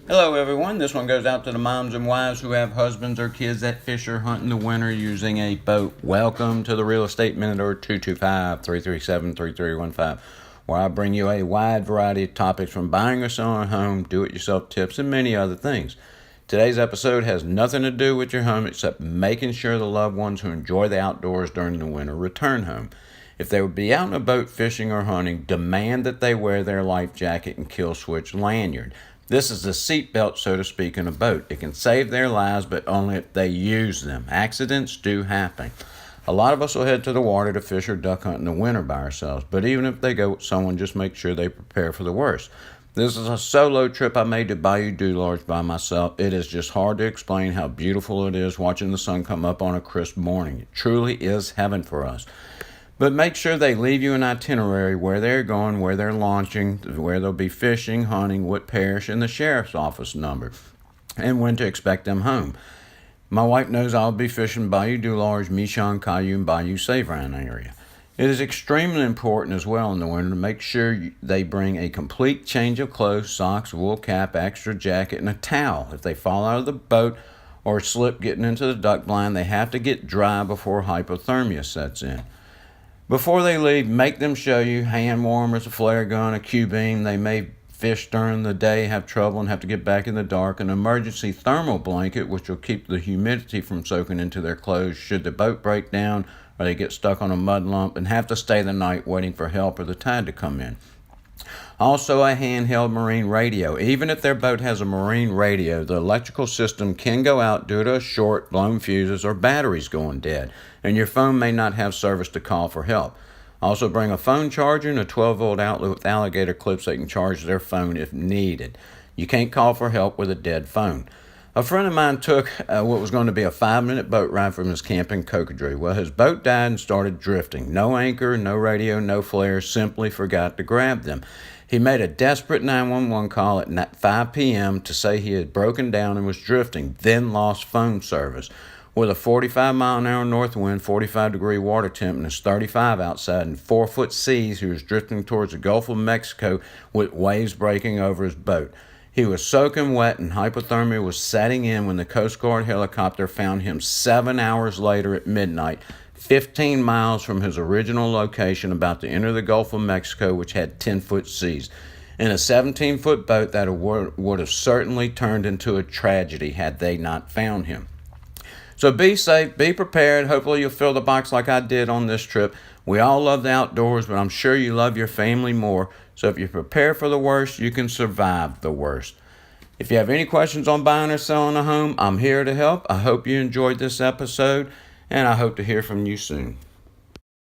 Hello everyone, this one goes out to the moms and wives who have husbands or kids that fish or hunt in the winter using a boat. Welcome to the Real Estate Minute, or 225-337-3315, where I bring you a wide variety of topics from buying or selling a home, do-it-yourself tips, and many other things. Today's episode has nothing to do with your home except making sure the loved ones who enjoy the outdoors during the winter return home. If they would be out in a boat fishing or hunting, demand that they wear their life jacket and kill switch lanyard. This is a seatbelt, so to speak, in a boat. It can save their lives, but only if they use them. Accidents do happen. A lot of us will head to the water to fish or duck hunt in the winter by ourselves, but even if they go with someone, just make sure they prepare for the worst. This is a solo trip I made to Bayou Du Large by myself. It is just hard to explain how beautiful it is watching the sun come up on a crisp morning. It truly is heaven for us. But make sure they leave you an itinerary where they're going, where they're launching, where they'll be fishing, hunting, what parish, and the sheriff's office number, and when to expect them home. My wife knows I'll be fishing Bayou Du Large, Michon, Caillou, and Bayou Savine area. It is extremely important as well in the winter to make sure they bring a complete change of clothes, socks, wool cap, extra jacket, and a towel. If they fall out of the boat or slip getting into the duck blind, they have to get dry before hypothermia sets in. Before they leave, make them show you hand warmers, a flare gun, a Q-beam. They may fish during the day, have trouble, and have to get back in the dark. An emergency thermal blanket, which will keep the humidity from soaking into their clothes should the boat break down or they get stuck on a mud lump and have to stay the night waiting for help or the tide to come in. Also, a handheld marine radio. Even if their boat has a marine radio, the electrical system can go out due to a short, blown fuses, or batteries going dead, and your phone may not have service to call for help. Also, bring a phone charger and a 12-volt outlet with alligator clips so they can charge their phone if needed. You can't call for help with a dead phone. A friend of mine took what was going to be a 5-minute boat ride from his camp in Cocodrie. Well, his boat died and started drifting. No anchor, no radio, no flares, simply forgot to grab them. He made a desperate 911 call at 5 p.m. to say he had broken down and was drifting, then lost phone service. With a 45-mile-an-hour north wind, 45-degree water temp, and it's 35 outside, and 4-foot seas, he was drifting towards the Gulf of Mexico with waves breaking over his boat. He was soaking wet and hypothermia was setting in when the Coast Guard helicopter found him 7 hours later at midnight, 15 miles from his original location, about to enter the Gulf of Mexico, which had 10-foot seas. In a 17-foot boat, that would have certainly turned into a tragedy had they not found him. So be safe, be prepared. Hopefully you'll fill the box like I did on this trip. We all love the outdoors, but I'm sure you love your family more. So if you prepare for the worst, you can survive the worst. If you have any questions on buying or selling a home, I'm here to help. I hope you enjoyed this episode, and I hope to hear from you soon.